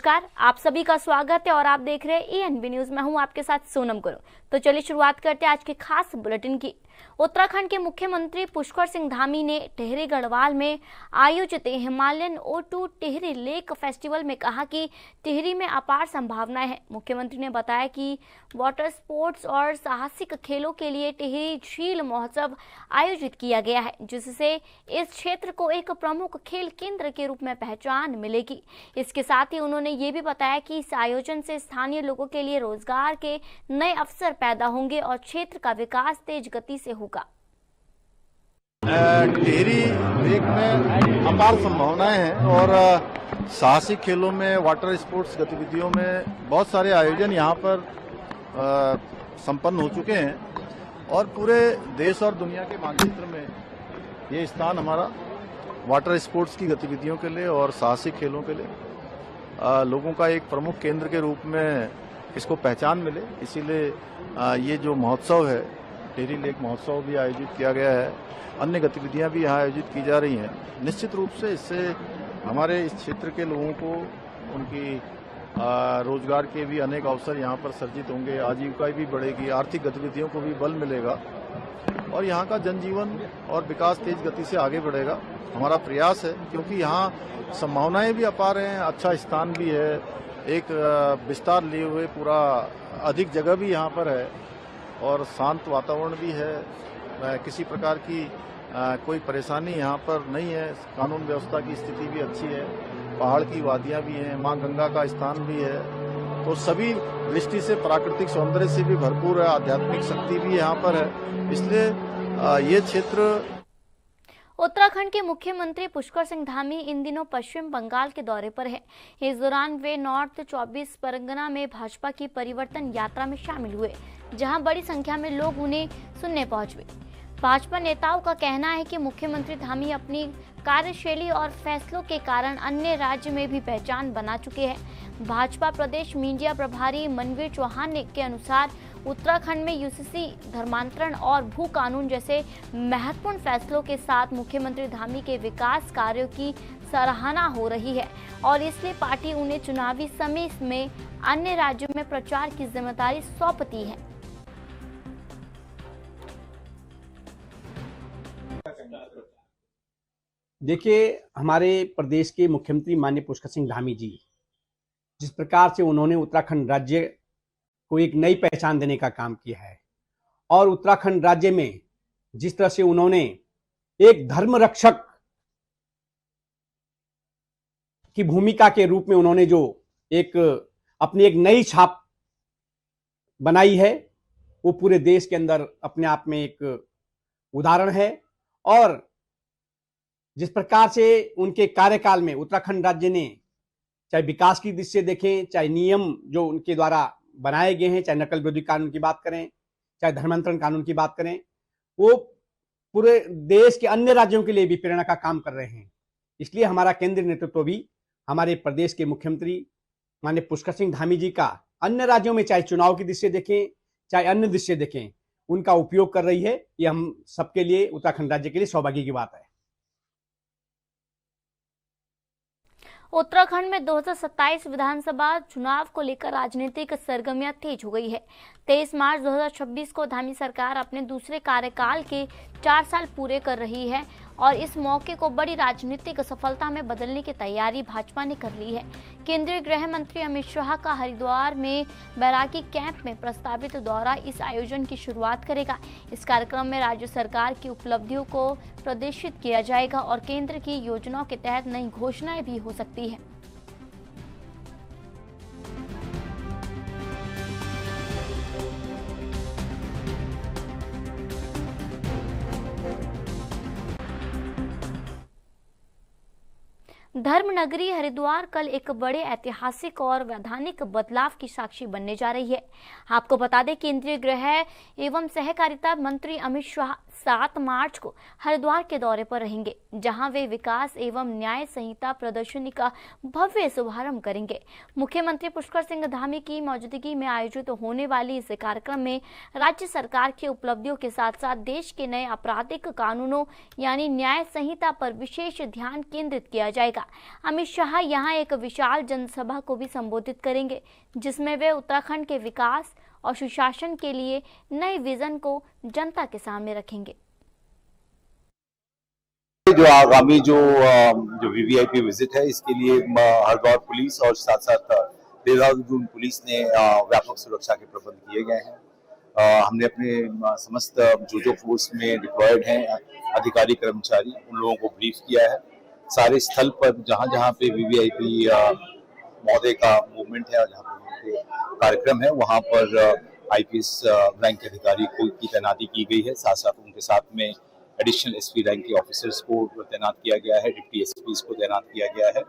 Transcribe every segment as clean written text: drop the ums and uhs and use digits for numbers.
नमस्कार, आप सभी का स्वागत है और आप देख रहे हैं ENB न्यूज। मैं हूं आपके साथ सोनम गुरु। तो चलिए शुरुआत करते हैं आज के खास बुलेटिन की। उत्तराखंड के मुख्यमंत्री पुष्कर सिंह धामी ने टिहरी गढ़वाल में आयोजित Himalayan O2 Tehri lake festival में कहा कि टिहरी में अपार संभावनाएं हैं। मुख्यमंत्री ने बताया कि वाटर स्पोर्ट्स और साहसिक खेलों के लिए टिहरी झील महोत्सव आयोजित किया गया है, जिससे इस क्षेत्र को एक प्रमुख खेल केंद्र के रूप में पहचान मिलेगी। इसके साथ ही उन्होंने ये भी बताया कि इस आयोजन से स्थानीय लोगों के लिए रोजगार के नए अवसर पैदा होंगे और क्षेत्र का विकास तेज गति से होगा। टिहरी लेक में अपार संभावनाएं हैं और साहसिक खेलों में, वाटर स्पोर्ट्स गतिविधियों में बहुत सारे आयोजन यहाँ पर संपन्न हो चुके हैं और पूरे देश और दुनिया के मानचित्र में ये स्थान हमारा वाटर स्पोर्ट्स की गतिविधियों के लिए और साहसिक खेलों के लिए लोगों का एक प्रमुख केंद्र के रूप में इसको पहचान मिले, इसीलिए ये जो महोत्सव है टिहरी लेक महोत्सव भी आयोजित किया गया है। अन्य गतिविधियां भी यहाँ आयोजित की जा रही हैं। निश्चित रूप से इससे हमारे इस क्षेत्र के लोगों को उनकी रोजगार के भी अनेक अवसर यहाँ पर सर्जित होंगे, आजीविका भी बढ़ेगी, आर्थिक गतिविधियों को भी बल मिलेगा और यहाँ का जनजीवन और विकास तेज गति से आगे बढ़ेगा। हमारा प्रयास है क्योंकि यहाँ संभावनाएं भी अपार हैं, अच्छा स्थान भी है, एक विस्तार लिए हुए पूरा अधिक जगह भी यहाँ पर है और शांत वातावरण भी है। किसी प्रकार की कोई परेशानी यहाँ पर नहीं है। कानून व्यवस्था की स्थिति भी अच्छी है, पहाड़ की वादियाँ भी हैं, माँ गंगा का स्थान भी है, तो सभी दृष्टि से प्राकृतिक सौंदर्य से भी भरपूर है, आध्यात्मिक शक्ति भी यहाँ पर है। इसलिए ये क्षेत्र। उत्तराखंड के मुख्यमंत्री पुष्कर सिंह धामी इन दिनों पश्चिम बंगाल के दौरे पर है। इस दौरान वे नॉर्थ 24 परगना में भाजपा की परिवर्तन यात्रा में शामिल हुए, जहां बड़ी संख्या में लोग उन्हें सुनने पहुंचे। भाजपा नेताओं का कहना है कि मुख्यमंत्री धामी अपनी कार्यशैली और फैसलों के कारण अन्य राज्य में भी पहचान बना चुके हैं। भाजपा प्रदेश मीडिया प्रभारी मनवीर चौहान के अनुसार उत्तराखंड में UCC, धर्मांतरण और भू कानून जैसे महत्वपूर्ण फैसलों के साथ मुख्यमंत्री धामी के विकास कार्यों की सराहना हो रही है और इसलिए पार्टी उन्हें चुनावी समय में अन्य राज्यों में प्रचार की जिम्मेदारी सौंपती है। देखिए, हमारे प्रदेश के मुख्यमंत्री माननीय पुष्कर सिंह धामी जी जिस प्रकार से उन्होंने उत्तराखंड राज्य को एक नई पहचान देने का काम किया है और उत्तराखंड राज्य में जिस तरह से उन्होंने एक धर्म रक्षक की भूमिका के रूप में उन्होंने जो एक अपनी एक नई छाप बनाई है, वो पूरे देश के अंदर अपने आप में एक उदाहरण है। और जिस प्रकार से उनके कार्यकाल में उत्तराखंड राज्य ने चाहे विकास की दृष्टि से देखें, चाहे नियम जो उनके द्वारा बनाए गए हैं, चाहे नकल विरोधी कानून की बात करें, चाहे धर्मांतरण कानून की बात करें, वो पूरे देश के अन्य राज्यों के लिए भी प्रेरणा का काम कर रहे हैं। इसलिए हमारा केंद्रीय नेतृत्व भी हमारे प्रदेश के मुख्यमंत्री माननीय पुष्कर सिंह धामी जी का अन्य राज्यों में चाहे चुनाव की दृष्टि से देखें, चाहे अन्य दृष्टि से देखें, उनका उपयोग कर रही है। ये हम सबके लिए, उत्तराखंड राज्य के लिए सौभाग्य की बात है। उत्तराखंड में 2027 विधानसभा चुनाव को लेकर राजनीतिक सरगर्मियां तेज हो गई है। 23 मार्च 2026 को धामी सरकार अपने दूसरे कार्यकाल के 4 साल पूरे कर रही है और इस मौके को बड़ी राजनीतिक सफलता में बदलने की तैयारी भाजपा ने कर ली है। केंद्रीय गृह मंत्री अमित शाह का हरिद्वार में बैरागी कैंप में प्रस्तावित दौरा इस आयोजन की शुरुआत करेगा। इस कार्यक्रम में राज्य सरकार की उपलब्धियों को प्रदर्शित किया जाएगा और केंद्र की योजनाओं के तहत नई घोषणाएं भी हो सकती है। धर्मनगरी हरिद्वार कल एक बड़े ऐतिहासिक और वैधानिक बदलाव की साक्षी बनने जा रही है। आपको बता दें, केंद्रीय गृह एवं सहकारिता मंत्री अमित शाह 7 मार्च को हरिद्वार के दौरे पर रहेंगे, जहां वे विकास एवं न्याय संहिता प्रदर्शनी का भव्य शुभारंभ करेंगे। मुख्यमंत्री पुष्कर सिंह धामी की मौजूदगी में आयोजित होने वाली इस कार्यक्रम में राज्य सरकार की उपलब्धियों के साथ साथ देश के नए आपराधिक कानूनों यानी न्याय संहिता पर विशेष ध्यान केंद्रित किया जाएगा। अमित शाह यहां एक विशाल जनसभा को भी संबोधित करेंगे, जिसमें वे उत्तराखंड के विकास और सुशासन के लिए नए विजन को जनता के सामने रखेंगे। जो आगामी जो वीवीआईपी विजिट है, इसके लिए हरिद्वार पुलिस और साथ साथ देहरादून पुलिस ने व्यापक सुरक्षा के प्रबंध किए गए हैं। हमने अपने समस्त जो फोर्स में डिप्लॉयड हैं अधिकारी कर्मचारी, उन लोगों को ब्रीफ किया है। सारे स्थल पर जहां पे वीवीआईपी महोदय का मूवमेंट है और जहां पर उनके कार्यक्रम है, वहां पर आईपीएस रैंक के अधिकारी की तैनाती की गई है। साथ साथ उनके साथ में एडिशनल एसपी रैंक के ऑफिसर्स को तैनात किया गया है, डिप्टी एसपीज को तैनात किया गया है।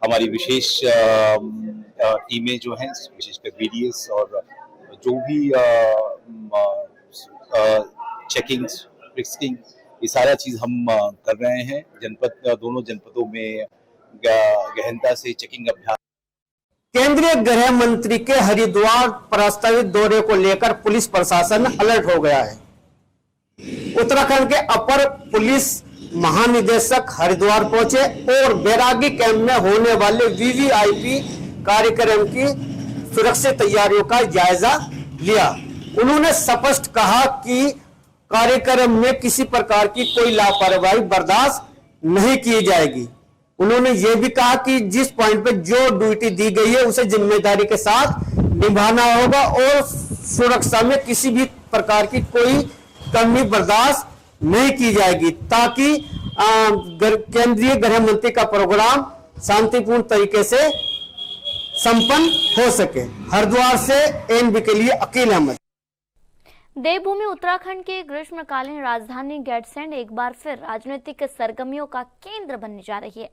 हमारी विशेष टीमें जो हैं, विशेषकर बीडीएस और जो भी चेकिंग, फ्रिस्किंग, ये सारा चीज हम कर रहे हैं। दोनों जनपदों में गहनता से चेकिंग अभियान। केंद्रीय गृह मंत्री के हरिद्वार प्रस्तावित दौरे को लेकर पुलिस प्रशासन अलर्ट हो गया है। उत्तराखंड के अपर पुलिस महानिदेशक हरिद्वार पहुंचे और बैरागी कैंप में होने वाले वीवीआईपी कार्यक्रम की सुरक्षा तैयारियों का जायजा लिया। उन्होंने स्पष्ट कहा कि कार्यक्रम में किसी प्रकार की कोई लापरवाही बर्दाश्त नहीं की जाएगी। उन्होंने ये भी कहा कि जिस पॉइंट पे जो ड्यूटी दी गई है उसे जिम्मेदारी के साथ निभाना होगा और सुरक्षा में किसी भी प्रकार की कोई कमी बर्दाश्त नहीं की जाएगी, ताकि केंद्रीय गृह मंत्री का प्रोग्राम शांतिपूर्ण तरीके से संपन्न हो सके। हरिद्वार से एनबी के लिए अकील अहमद। देवभूमि उत्तराखंड की ग्रीष्मकालीन राजधानी गैरसैंण एक बार फिर राजनीतिक सरगर्मियों का केंद्र बनने जा रही है।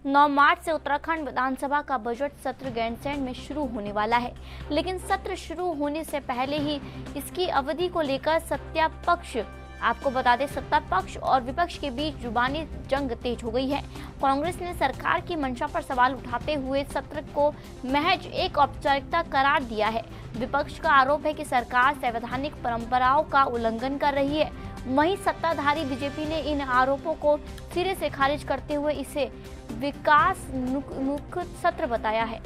9 मार्च से उत्तराखंड विधानसभा का बजट सत्र गैरसैंण में शुरू होने वाला है, लेकिन सत्र शुरू होने से पहले ही इसकी अवधि को लेकर आपको बता दें, सत्ता पक्ष और विपक्ष के बीच जुबानी जंग तेज हो गई है। कांग्रेस ने सरकार की मंशा पर सवाल उठाते हुए सत्र को महज एक औपचारिकता करार दिया है। विपक्ष का आरोप है कि सरकार संवैधानिक परंपराओं का उल्लंघन कर रही है। वहीं सत्ताधारी बीजेपी ने इन आरोपों को सिरे से खारिज करते हुए इसे विकासोन्मुख सत्र बताया है।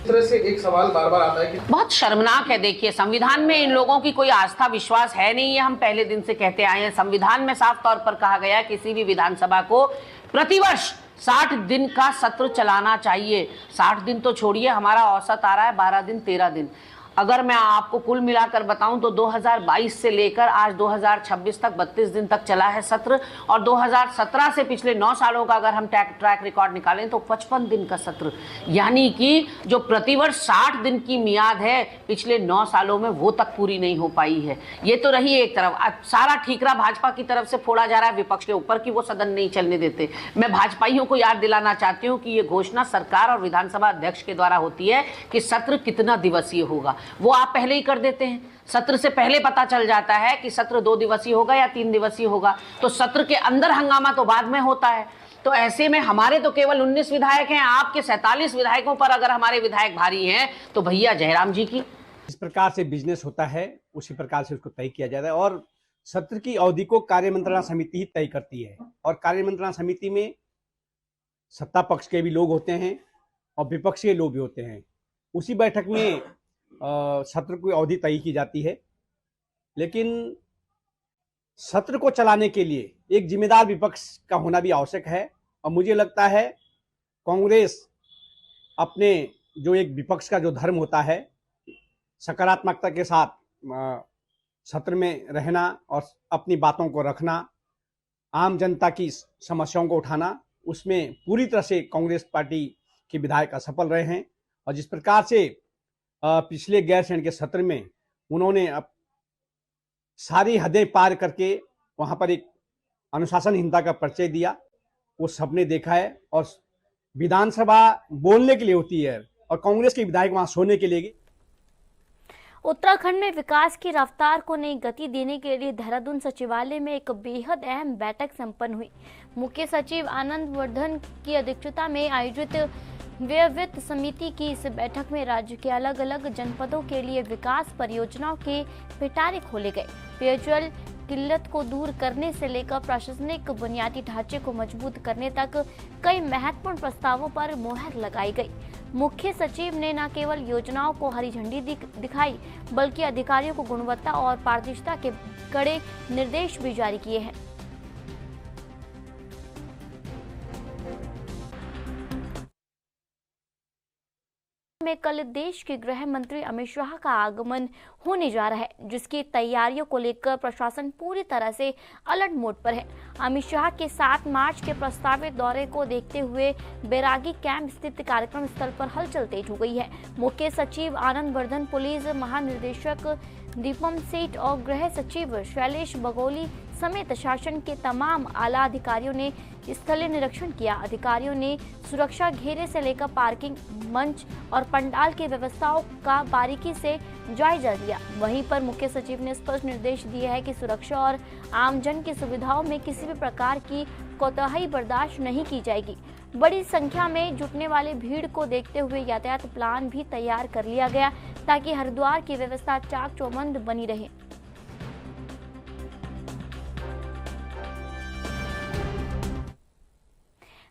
तरह से एक सवाल बार बार आता है कि बहुत शर्मनाक है। देखिए, संविधान में इन लोगों की कोई आस्था विश्वास है नहीं है। हम पहले दिन से कहते आए हैं, संविधान में साफ तौर पर कहा गया है किसी भी विधानसभा को प्रतिवर्ष 60 दिन का सत्र चलाना चाहिए। 60 दिन तो छोड़िए, हमारा औसत आ रहा है 12 दिन 13 दिन। अगर मैं आपको कुल मिलाकर बताऊं तो 2022 से लेकर आज 2026 तक 32 दिन तक चला है सत्र, और 2017 से पिछले 9 सालों का अगर हम ट्रैक रिकॉर्ड निकालें तो 55 दिन का सत्र, यानी कि जो प्रतिवर्ष 60 दिन की मियाद है पिछले 9 सालों में वो तक पूरी नहीं हो पाई है। ये तो रही एक तरफ। सारा ठीकरा भाजपा की तरफ से फोड़ा जा रहा है विपक्ष के ऊपर कि वो सदन नहीं चलने देते। मैं भाजपाइयों को याद दिलाना चाहती हूँ कि ये घोषणा सरकार और विधानसभा अध्यक्ष के द्वारा होती है कि सत्र कितना दिवसीय होगा, वो आप पहले ही कर देते हैं। सत्र से पहले पता चल जाता है कि सत्र 2 दिवसीय होगा या 3 दिवसीय होगा, तो सत्र के अंदर हंगामा तो बाद में होता है। तो ऐसे में हमारे तो केवल 19 विधायक हैं, आपके 47 विधायकों पर अगर हमारे विधायक भारी हैं तो भैया जयराम जी की। इस प्रकार से बिजनेस होता है उसी प्रकार से उसको तय किया जाता है, और सत्र की अवधि को कार्य मंत्रणा समिति ही तय करती है। और कार्य मंत्रणा समिति में सत्ता पक्ष के भी लोग होते हैं और विपक्ष के लोग भी होते हैं। उसी बैठक में सत्र की अवधि तय की जाती है। लेकिन सत्र को चलाने के लिए एक जिम्मेदार विपक्ष का होना भी आवश्यक है, और मुझे लगता है कांग्रेस अपने जो एक विपक्ष का जो धर्म होता है, सकारात्मकता के साथ सत्र में रहना और अपनी बातों को रखना, आम जनता की समस्याओं को उठाना, उसमें पूरी तरह से कांग्रेस पार्टी के विधायक असफल रहे हैं। और जिस प्रकार से पिछले गैरसैंण के सत्र में उन्होंने अब सारी हदें पार करके वहां पर एक अनुशासनहीनता का परिचय दिया, वो सबने देखा है। और विधानसभा बोलने के लिए होती है और कांग्रेस के विधायक वहां सोने के लिए। उत्तराखंड में विकास की रफ्तार को नई गति देने के लिए देहरादून सचिवालय में एक बेहद अहम बैठक संपन्न हुई। मुख्य सचिव आनंद वर्धन की अध्यक्षता में आयोजित व्यय वित्त समिति की इस बैठक में राज्य के अलग अलग जनपदों के लिए विकास परियोजनाओं के पिटारे खोले गए। पेयजल किल्लत को दूर करने से लेकर प्रशासनिक बुनियादी ढांचे को मजबूत करने तक कई महत्वपूर्ण प्रस्तावों पर मुहर लगाई गई। मुख्य सचिव ने न केवल योजनाओं को हरी झंडी दिखाई, बल्कि अधिकारियों को गुणवत्ता और पारदर्शिता के कड़े निर्देश भी जारी किए हैं। में कल देश के गृह मंत्री अमित शाह का आगमन होने जा रहा है, जिसकी तैयारियों को लेकर प्रशासन पूरी तरह से अलर्ट मोड पर है। अमित शाह के 7 मार्च के प्रस्तावित दौरे को देखते हुए बैरागी कैंप स्थित कार्यक्रम स्थल पर हलचल तेज हो गई है। मुख्य सचिव आनंद वर्धन, पुलिस महानिदेशक दीपम सेठ और गृह सचिव शैलेश बगोली समेत शासन के तमाम आला अधिकारियों ने स्थलीय निरीक्षण किया। अधिकारियों ने सुरक्षा घेरे से लेकर पार्किंग, मंच और पंडाल की व्यवस्थाओं का बारीकी से जायजा लिया। वहीं पर मुख्य सचिव ने स्पष्ट निर्देश दिए हैं कि सुरक्षा और आमजन की सुविधाओं में किसी भी प्रकार की कोताही बर्दाश्त नहीं की जाएगी। बड़ी संख्या में जुटने वाले भीड़ को देखते हुए यातायात प्लान भी तैयार कर लिया गया, ताकि हरिद्वार की व्यवस्था चाक चौबंद बनी रहे।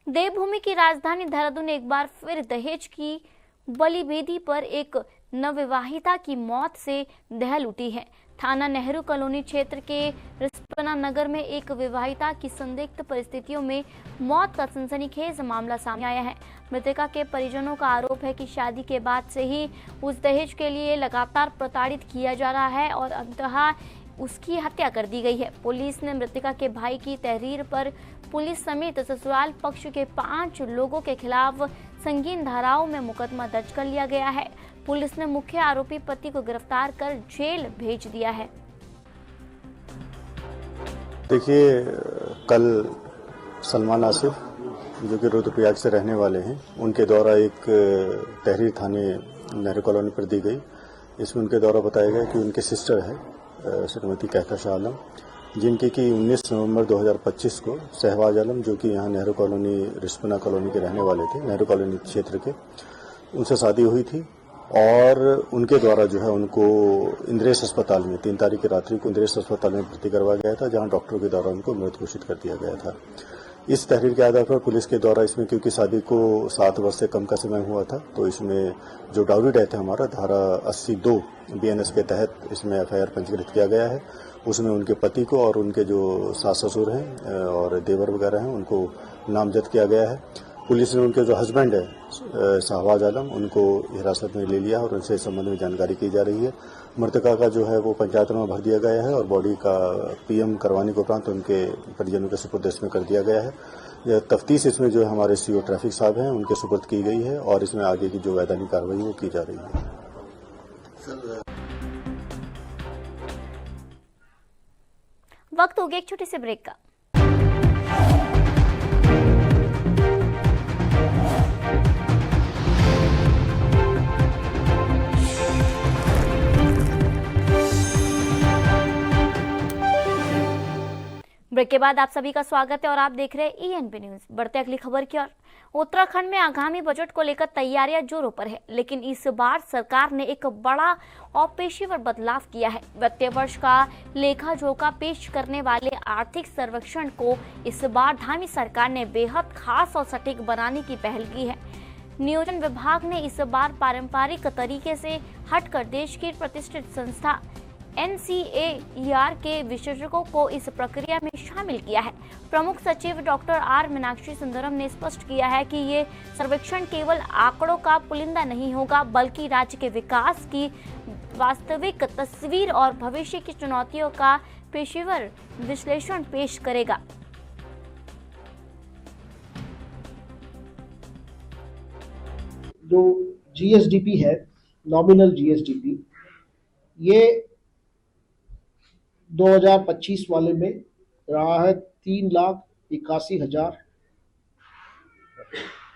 देवभूमि की राजधानी देहरादून एक बार फिर दहेज की बलिवेदी पर एक नवविवाहिता की मौत से दहल उठी है। थाना नेहरू कॉलोनी क्षेत्र के रिस्पना नगर में एक विवाहिता की संदिग्ध परिस्थितियों में मौत का सनसनीखेज मामला सामने आया है। मृतका के परिजनों का आरोप है कि शादी के बाद से ही उस दहेज के लिए लगातार प्रताड़ित किया जा रहा है और अंततः उसकी हत्या कर दी गई है। पुलिस ने मृतका के भाई की तहरीर पर पुलिस समेत ससुराल पक्ष के 5 लोगों के खिलाफ संगीन धाराओं में मुकदमा दर्ज कर लिया गया है। पुलिस ने मुख्य आरोपी पति को गिरफ्तार कर जेल भेज दिया है। देखिए, कल सलमान आसिफ जो कि रुद्रप्रयाग से रहने वाले हैं, उनके द्वारा एक तहरीर थाने नेहरू कॉलोनी पर दी गई। इसमें उनके द्वारा बताया गया कि उनके सिस्टर है श्रीमती कहकशाह आलम, जिनकी कि 19 नवंबर 2025 को शहबाज आलम, जो कि यहाँ नेहरू कॉलोनी रिस्पना कॉलोनी के रहने वाले थे, नेहरू कॉलोनी क्षेत्र के, उनसे शादी हुई थी और उनके द्वारा जो है उनको इंद्रेश अस्पताल में 3 तारीख की रात्रि को इंद्रेश अस्पताल में भर्ती करवाया गया था, जहां डॉक्टरों के द्वारा उनको मृत घोषित कर दिया गया था। इस तहरीर के आधार पर पुलिस के द्वारा इसमें, क्योंकि शादी को 7 वर्ष से कम का समय हुआ था, तो इसमें जो डाउरी डेथ है हमारा धारा 82 BNS के तहत इसमें FIR पंजीकृत किया गया है। उसमें उनके पति को और उनके जो सास ससुर हैं और देवर वगैरह हैं उनको नामजद किया गया है। पुलिस ने उनके जो हस्बैंड है शहबाज आलम, उनको हिरासत में ले लिया और उनसे इस संबंध में जानकारी की जा रही है। मृतका का जो है वो पंचायत में भर दिया गया है और बॉडी का PM करवाने के उपरांत उनके परिजनों के सुपुर्द इसमें कर दिया गया है। यह तफ्तीश इसमें जो हमारे CO ट्रैफिक साहब हैं उनके सुपुर्द की गई है और इसमें आगे की जो वैधानिक कार्रवाई वो की जा रही है। वक्त हो गया एक छोटे से ब्रेक का। ब्रेक के बाद आप सभी का स्वागत है और आप देख रहे हैं ENP न्यूज। बढ़ते अगली खबर की ओर। उत्तराखंड में आगामी बजट को लेकर तैयारियां जोरों पर है, लेकिन इस बार सरकार ने एक बड़ा और पेशेवर बदलाव किया है। वित्तीय वर्ष का लेखा जोखा पेश करने वाले आर्थिक सर्वेक्षण को इस बार धामी सरकार ने बेहद खास और सटीक बनाने की पहल की है। नियोजन विभाग ने इस बार पारंपरिक तरीके से हटकर देश की प्रतिष्ठित संस्था NCAER के विशेषज्ञों को इस प्रक्रिया में शामिल किया है। प्रमुख सचिव डॉक्टर R मीनाक्षी सुंदरम ने स्पष्ट किया है कि ये सर्वेक्षण केवल आंकड़ों का पुलिंदा नहीं होगा, बल्कि राज्य के विकास की वास्तविक तस्वीर और भविष्य की चुनौतियों का पेशेवर विश्लेषण पेश करेगा। जो GSDP है, नॉमिनल GSDP, ये 2025 वाले में रहा है 3,81,000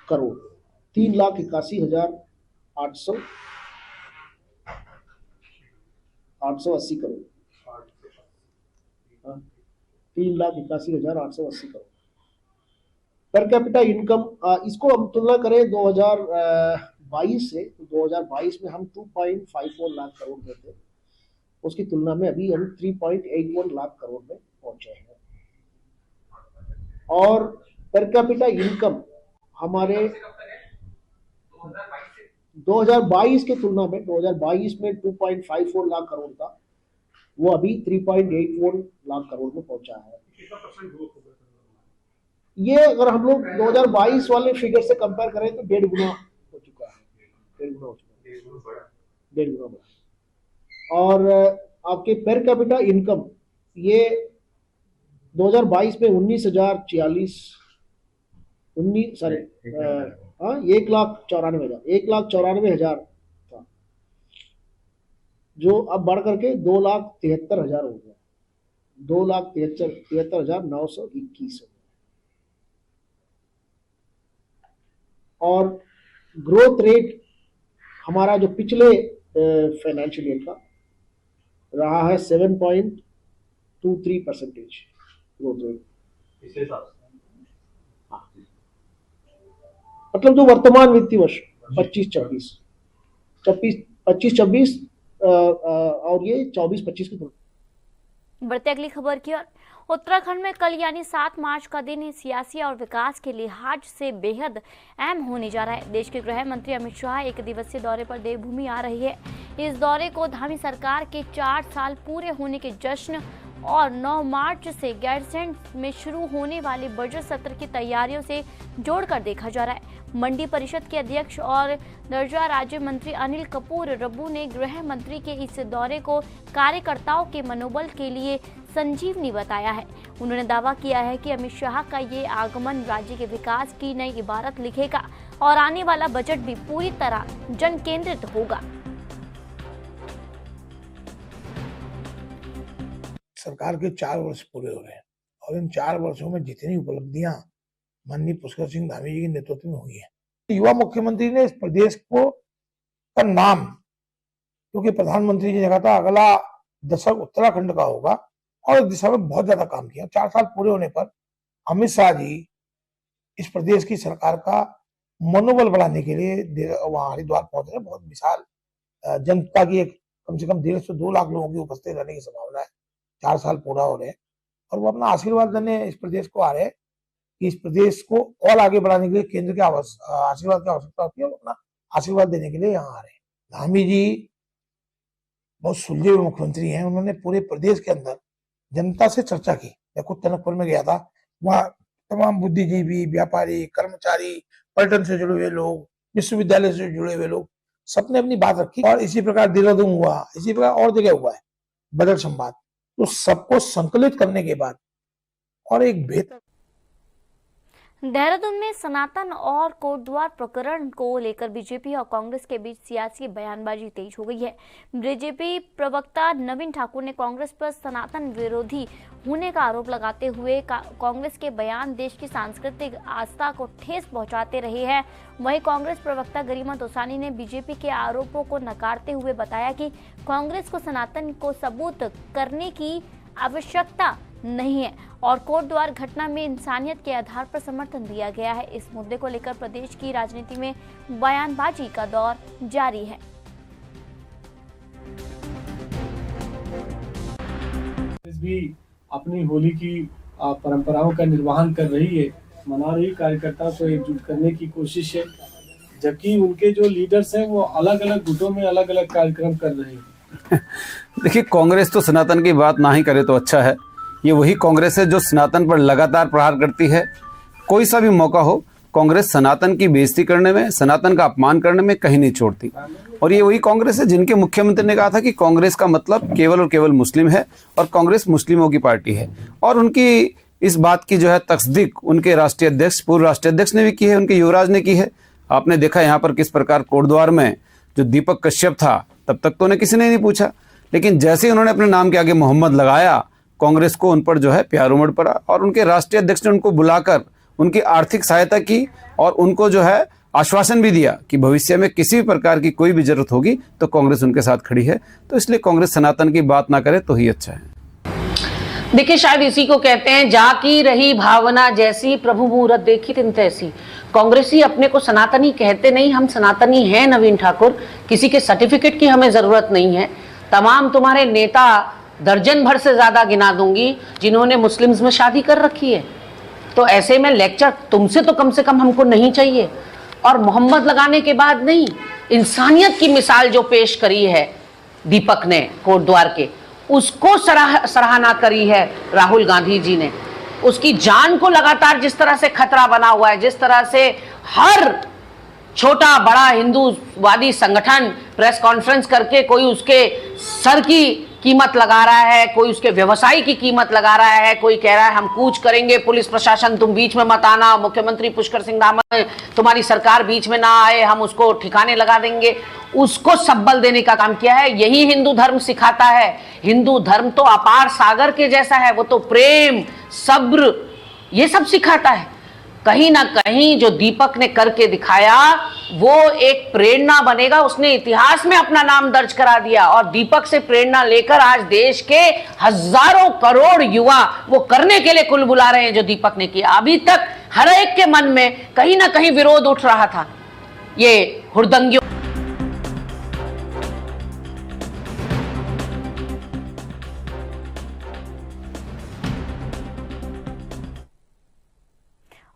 crore, 3,81,800 880 crore, 3,81,880 crore. Per capita income, इसको हम तुलना करें 2022 से, तो 2022 में हम 2.54 लाख करोड़ में थे, उसकी तुलना में अभी हम 3.81 लाख करोड़ में पहुंचे हैं। और पर कैपिटा इनकम हमारे 2022 के तुलना में, 2022 में 2.54 लाख करोड़ था, वो अभी 3.84 लाख करोड़ में पहुंचा है। ये अगर हम लोग 2022 वाले फिगर से कंपेयर करें तो 1.5 गुना हो चुका है, 1.5 गुना बढ़ा। और आपके पर कैपिटा इनकम ये 2022 में 1,94,000 था, जो अब बढ़ करके 2,73,000 हो गया, 2,73,921 हो गया। और ग्रोथ रेट हमारा जो पिछले फाइनेंशियल ईयर का रहा है 7.23% ग्रोथ रेट। मतलब जो वर्तमान वित्तीय वर्ष 25-26 और ये 24-25 की तुलना। बढ़ते अगली खबर की ओर। उत्तराखंड में कल यानी 7 मार्च का दिन सियासी और विकास के लिहाज से बेहद अहम होने जा रहा है। देश के गृह मंत्री अमित शाह 1 दिवसीय दौरे पर देवभूमि आ रही है। इस दौरे को धामी सरकार के 4 साल पूरे होने के जश्न और 9 मार्च से गैरसैंण में शुरू होने वाले बजट सत्र की तैयारियों से जोड़कर देखा जा रहा है। मंडी परिषद के अध्यक्ष और दर्जा राज्य मंत्री अनिल कपूर रब्बू ने गृह मंत्री के इस दौरे को कार्यकर्ताओं के मनोबल के लिए संजीवनी बताया है। उन्होंने दावा किया है कि अमित शाह का ये आगमन राज्य के विकास की नई इबारत लिखेगा और आने वाला बजट भी पूरी तरह जन केंद्रित होगा। सरकार के 4 वर्ष पूरे हो रहे हैं और इन 4 वर्षों में जितनी उपलब्धियां माननीय पुष्कर सिंह धामी जी के नेतृत्व में हुई है, युवा मुख्यमंत्री ने इस प्रदेश को का नाम, क्योंकि प्रधानमंत्री जी ने कहा था अगला दशक उत्तराखंड का होगा, और इस दिशा में बहुत ज्यादा काम किया। 4 साल पूरे होने पर अमित शाह जी इस प्रदेश की सरकार का मनोबल बढ़ाने के लिए वहां हरिद्वार पहुंच रहे। बहुत विशाल जनता की एक कम से कम 1.5 से 2 लाख लोगों की उपस्थित रहने की संभावना है। 4 साल पूरा हो रहे हैं और वो अपना आशीर्वाद देने इस प्रदेश को आ रहे हैं कि इस प्रदेश को और आगे बढ़ाने के लिए केंद्र के आशीर्वाद की आवश्यकता होती है, और अपना आशीर्वाद देने के लिए यहाँ आ रहे हैं। धामी जी बहुत सुलझे हुए मुख्यमंत्री हैं। उन्होंने पूरे प्रदेश के अंदर जनता से चर्चा की। मैं खुद टनकपुर में गया था, वहाँ तमाम बुद्धिजीवी, व्यापारी, कर्मचारी, पर्यटन से जुड़े हुए लोग, विश्वविद्यालय से जुड़े हुए लोग, सबने अपनी बात रखी। और इसी प्रकार देहरादून हुआ, इसी प्रकार और जगह हुआ है बजट संवाद। तो सबको संकलित करने के बाद और एक बेहतर। देहरादून में सनातन और कोटद्वार प्रकरण को लेकर बीजेपी और कांग्रेस के बीच सियासी बयानबाजी तेज हो गई है। बीजेपी प्रवक्ता नवीन ठाकुर ने कांग्रेस पर सनातन विरोधी होने का आरोप लगाते हुए कांग्रेस के बयान देश की सांस्कृतिक आस्था को ठेस पहुंचाते रहे हैं। वहीं कांग्रेस प्रवक्ता गरिमा दौसानी ने बीजेपी के आरोपों को नकारते हुए बताया कि कांग्रेस को सनातन को सबूत करने की आवश्यकता नहीं है और कोटद्वार घटना में इंसानियत के आधार पर समर्थन दिया गया है। इस मुद्दे को लेकर प्रदेश की राजनीति में बयानबाजी का दौर जारी है। भी अपनी होली की परंपराओं का निर्वहन कर रही है, मना रही, कार्यकर्ताओं को एकजुट करने की कोशिश है, जबकि उनके जो लीडर्स हैं वो अलग अलग गुटों में अलग अलग कार्यक्रम कर रहे हैं। देखिए, कांग्रेस तो सनातन की बात ना ही करे तो अच्छा है। ये वही कांग्रेस है जो सनातन पर लगातार प्रहार करती है। कोई सा भी मौका हो, कांग्रेस सनातन की बेइज्जती करने में, सनातन का अपमान करने में कहीं नहीं छोड़ती। और ये वही कांग्रेस है जिनके मुख्यमंत्री ने कहा था कि कांग्रेस का मतलब केवल और केवल मुस्लिम है और कांग्रेस मुस्लिमों की पार्टी है। और उनकी इस बात की जो है तस्दीक उनके राष्ट्रीय अध्यक्ष, पूर्व राष्ट्रीय अध्यक्ष ने भी की है, उनके युवराज ने की है। आपने देखा यहाँ पर किस प्रकार कोटद्वार में जो दीपक कश्यप था, तब तक तो उन्हें किसी ने नहीं पूछा, लेकिन जैसे ही उन्होंने अपने नाम के आगे मोहम्मद लगाया, कांग्रेस को उन पर जो है प्यार उमड़ पड़ा और उनके राष्ट्रीय अध्यक्ष ने उनको बुलाकर उनकी आर्थिक सहायता की और उनको जो है आश्वासन भी दिया कि भविष्य में किसी भी प्रकार की कोई भी जरूरत होगी तो कांग्रेस उनके साथ खड़ी है। तो इसलिए कांग्रेस सनातन की बात ना करे तो ही अच्छा है। देखिए, शायद इसी को कहते हैं जाकी रही भावना जैसी, प्रभु मुहूर्त देखी तिन तैसी। कांग्रेसी अपने को सनातनी कहते नहीं, हम सनातनी हैं नवीन ठाकुर, किसी के सर्टिफिकेट की हमें जरूरत नहीं है। तमाम तुम्हारे नेता दर्जन भर से ज्यादा गिना दूंगी जिन्होंने मुस्लिम्स में शादी कर रखी है। तो ऐसे में लेक्चर तुमसे तो कम से कम हमको नहीं चाहिए। और मोहम्मद लगाने के बाद नहीं, इंसानियत की मिसाल जो पेश करी है दीपक ने कोटद्वार के, उसको सराहना करी है राहुल गांधी जी ने। उसकी जान को लगातार जिस तरह से खतरा बना हुआ है, जिस तरह से हर छोटा बड़ा हिंदूवादी संगठन प्रेस कॉन्फ्रेंस करके कोई उसके सर की कीमत लगा रहा है, कोई उसके व्यवसाय की कीमत लगा रहा है, कोई कह रहा है हम कूच करेंगे, पुलिस प्रशासन तुम बीच में मत आना, मुख्यमंत्री पुष्कर सिंह धामी तुम्हारी सरकार बीच में ना आए, हम उसको ठिकाने लगा देंगे, उसको सब्बल देने का काम किया है। यही हिंदू धर्म सिखाता है। हिंदू धर्म तो अपार सागर के जैसा है, वो तो प्रेम, सब्र, ये सब सिखाता है। कहीं ना कहीं जो दीपक ने करके दिखाया वो एक प्रेरणा बनेगा। उसने इतिहास में अपना नाम दर्ज करा दिया और दीपक से प्रेरणा लेकर आज देश के हजारों करोड़ युवा वो करने के लिए कुलबुला रहे हैं जो दीपक ने किया। अभी तक हर एक के मन में कहीं ना कहीं विरोध उठ रहा था। ये हुड़दंगियों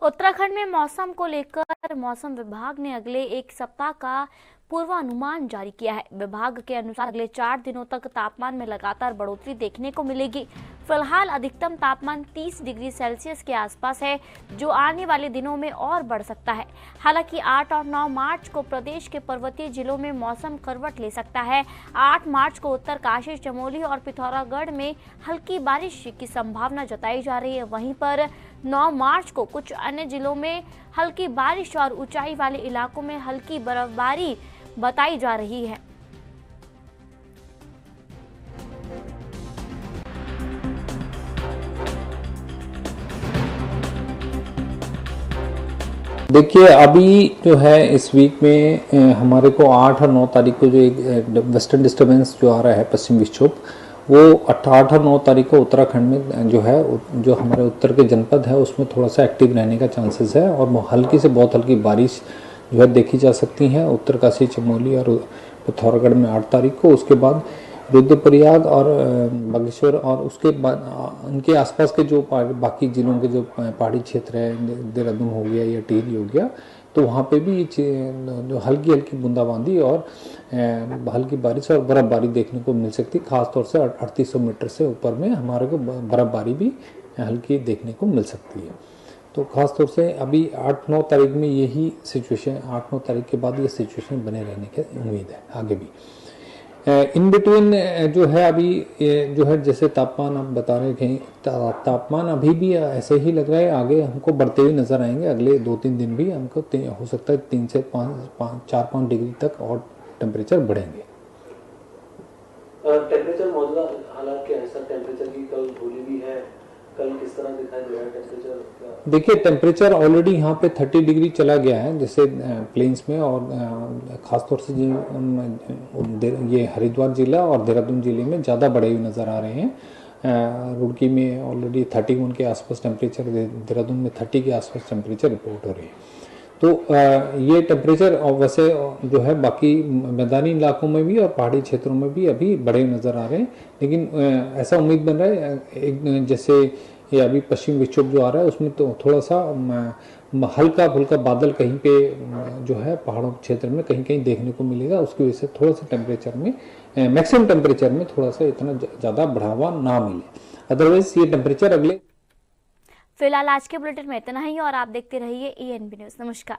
उत्तराखंड में मौसम को लेकर मौसम विभाग ने अगले एक सप्ताह का पूर्वानुमान जारी किया है। विभाग के अनुसार अगले 4 दिनों तक तापमान में लगातार बढ़ोतरी देखने को मिलेगी। फिलहाल अधिकतम तापमान 30 डिग्री सेल्सियस के आसपास है, जो आने वाले दिनों में और बढ़ सकता है। हालांकि 8 और 9 मार्च को प्रदेश के पर्वतीय जिलों में मौसम करवट ले सकता है। 8 मार्च को उत्तरकाशी, चमोली और पिथौरागढ़ में हल्की बारिश की संभावना जताई जा रही है। वहीं पर 9 मार्च को कुछ अन्य जिलों में हल्की बारिश और ऊंचाई वाले इलाकों में हल्की बर्फबारी बताई जा रही है। देखिए, अभी जो है इस वीक में हमारे को 8 और 9 तारीख को जो एक वेस्टर्न डिस्टर्बेंस जो आ रहा है, पश्चिम विक्षोभ, वो 8 और 9 तारीख को उत्तराखंड में जो है, जो हमारे उत्तर के जनपद है उसमें थोड़ा सा एक्टिव रहने का चांसेस है और हल्की से बहुत हल्की बारिश जो है देखी जा सकती हैं उत्तरकाशी, चमोली और पिथौरागढ़ में 8 तारीख को। उसके बाद रुद्रप्रयाग और बागेश्वर और उसके बाद उनके आसपास के जो बाकी जिलों के जो पहाड़ी क्षेत्र है, देहरादून हो गया या टिहरी हो गया, तो वहाँ पे भी जो हल्की हल्की बूंदाबांदी और हल्की बारिश और बर्फबारी देखने को मिल सकती है। खासतौर से 3800 मीटर से ऊपर में हमारे को बर्फबारी भी हल्की देखने को मिल सकती है। तो खासतौर से अभी 8-9 तारीख में यही सिचुएशन, 8-9 तारीख के बाद ये सिचुएशन बने रहने की उम्मीद है आगे भी। इन बिटवीन जो है अभी जो है जैसे तापमान आप बता रहे थे, तापमान अभी भी ऐसे ही लग रहा है, आगे हमको बढ़ते हुए नजर आएंगे। अगले 2-3 दिन भी हमको हो सकता है 3 से 4-5 डिग्री तक और टेम्परेचर बढ़ेंगे। टेम्परेचर मौजूदा हालात के अनुसार टेम्परेचर की कल होली भी है, कल किस तरह दिखाई दे रहा है टेम्परेचर? देखिए, टेम्परेचर ऑलरेडी यहाँ पे 30 डिग्री चला गया है जैसे प्लेन्स में, और ख़ासतौर से ये हरिद्वार जिला और देहरादून जिले में ज़्यादा बढ़े हुए नज़र आ रहे हैं। रुड़की में ऑलरेडी 31 के आसपास टेम्परेचर, देहरादून में 30 के आसपास टेम्परेचर रिपोर्ट हो रही है। तो ये टेम्परेचर वैसे जो है बाकी मैदानी इलाकों में भी और पहाड़ी क्षेत्रों में भी अभी बढ़े नज़र आ रहे हैं, लेकिन ऐसा उम्मीद बन रहा है एक जैसे ये अभी पश्चिम विक्षोभ जो आ रहा है उसमें तो थोड़ा सा हल्का फुल्का बादल कहीं पे जो है पहाड़ों क्षेत्र में कहीं कहीं देखने को मिलेगा। उसकी वजह से थोड़ा सा टेम्परेचर में, मैक्सिमम टेम्परेचर में थोड़ा सा इतना ज़्यादा बढ़ावा ना मिले। अदरवाइज ये टेम्परेचर अगले। फिलहाल आज के बुलेटिन में इतना ही और आप देखते रहिए ENB न्यूज़। नमस्कार।